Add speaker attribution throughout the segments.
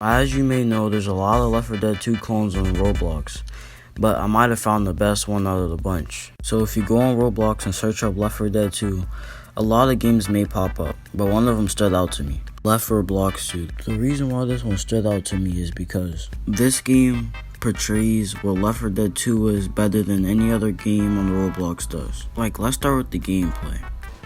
Speaker 1: As you may know, there's a lot of Left 4 Dead 2 clones on Roblox, but I might have found the best one out of the bunch. So if you go on Roblox and search up Left 4 Dead 2, a lot of games may pop up, but one of them stood out to me. Left 4 Blocks 2. The reason why this one stood out to me is because this game portrays what Left 4 Dead 2 is better than any other game on Roblox does. Like, let's start with the gameplay.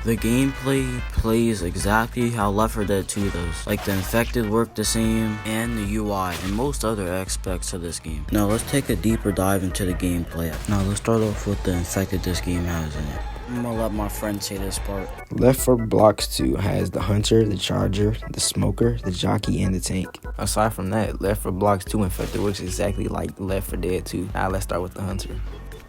Speaker 1: The gameplay plays exactly how Left 4 Dead 2 does. Like, the infected work the same, and the UI, and most other aspects of this game. Now let's take a deeper dive into the gameplay. Now let's start off with the infected this game has in it. I'm gonna let my friend say this part.
Speaker 2: Left 4 Blocks 2 has the hunter, the charger, the smoker, the jockey, and the tank. Aside from that, Left 4 Blocks 2 infected works exactly like Left 4 Dead 2. Now let's start with the hunter.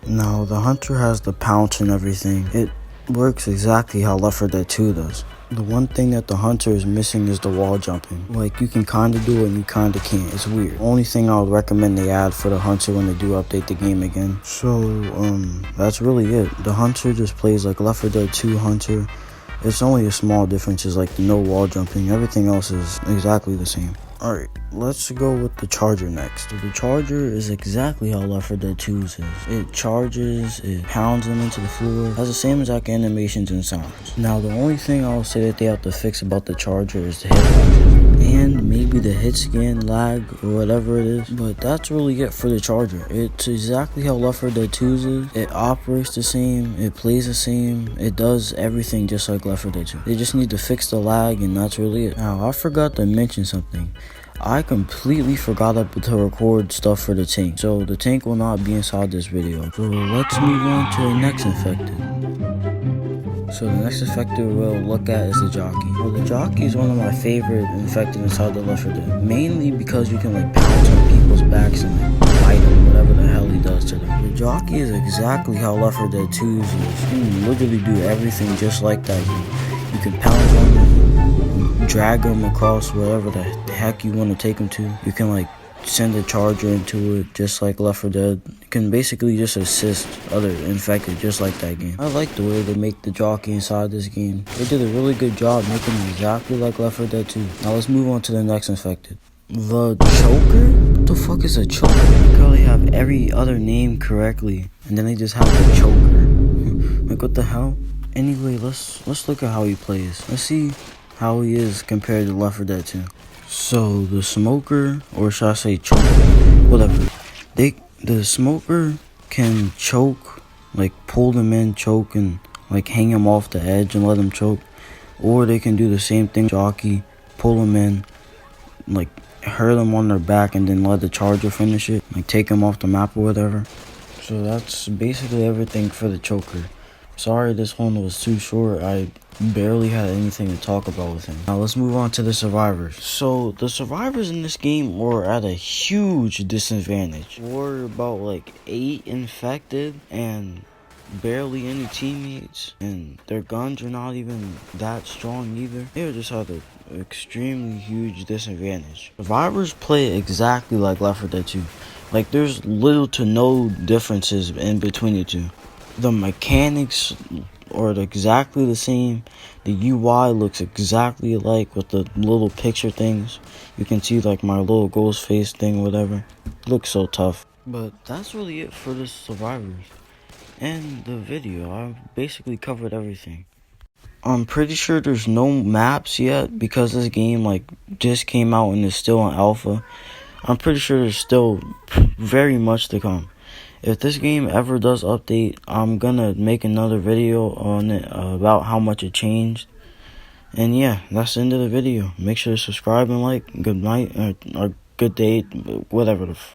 Speaker 1: Now the hunter has the pounce and everything. It works exactly how Left 4 Dead 2 does. The one thing that the hunter is missing is the wall jumping. Like, you can kinda do it and you kinda can't. It's weird. Only thing I would recommend they add for the hunter when they do update the game again. So, that's really it. The hunter just plays like Left 4 Dead 2 hunter. It's only a small differences like the no wall jumping. Everything else is exactly the same. Alright, let's go with the charger next. The charger is exactly how Left 4 Dead 2's is. It charges, it pounds them into the floor, has the same exact animations and sounds. Now the only thing I'll say that they have to fix about the charger is the hit lag. And maybe the hit scan lag or whatever it is. But that's really it for the charger. It's exactly how Left 4 Dead 2's is. It operates the same, it plays the same, it does everything just like Left 4 Dead 2. They just need to fix the lag and that's really it. Now I forgot to mention something. I completely forgot to record stuff for the tank, so the tank will not be inside this video. So let's move on to the next infected. So the next infected we'll look at is the jockey. Well, the jockey is one of my favorite infected inside the Left 4 Dead. Mainly because you can like pounce on people's backs and like bite them, whatever the hell he does to them. The jockey is exactly how Left 4 Dead 2's is. You can literally do everything just like that game. You can pounce on them, drag them across wherever the heck you want to take them to. You can like send a charger into it just like Left 4 Dead. You can basically just assist other infected just like that game. I like the way they make the jockey inside this game. They did a really good job making it exactly like Left 4 Dead 2. Now let's move on to the next infected. The choker? What the fuck is a choker? They probably have every other name correctly and then they just have the choker. Like, what the hell? Anyway, let's look at how he plays. Let's see how he is compared to Left 4 Dead 2. So the smoker, or should I say choker, whatever. The smoker can choke, like pull them in, choke, and like hang them off the edge and let them choke. Or they can do the same thing, jockey, pull them in, like hurt them on their back and then let the charger finish it, like take them off the map or whatever. So that's basically everything for the choker. Sorry this one was too short. I barely had anything to talk about with him. Now let's move on to the survivors. So the survivors in this game were at a huge disadvantage. We're about like 8 infected and barely any teammates, and their guns are not even that strong either. They just had an extremely huge disadvantage. Survivors play exactly like Left 4 Dead 2. Like, there's little to no differences in between the two. The mechanics are exactly the same. The UI looks exactly alike with the little picture things. You can see like my little ghost face thing, whatever. It looks so tough. But that's really it for the survivors and the video. I've basically covered everything. I'm pretty sure there's no maps yet because this game like just came out and is still in alpha. I'm pretty sure there's still very much to come. If this game ever does update, I'm gonna make another video on it about how much it changed. And yeah, that's the end of the video. Make sure to subscribe and like. Good night or good day, whatever the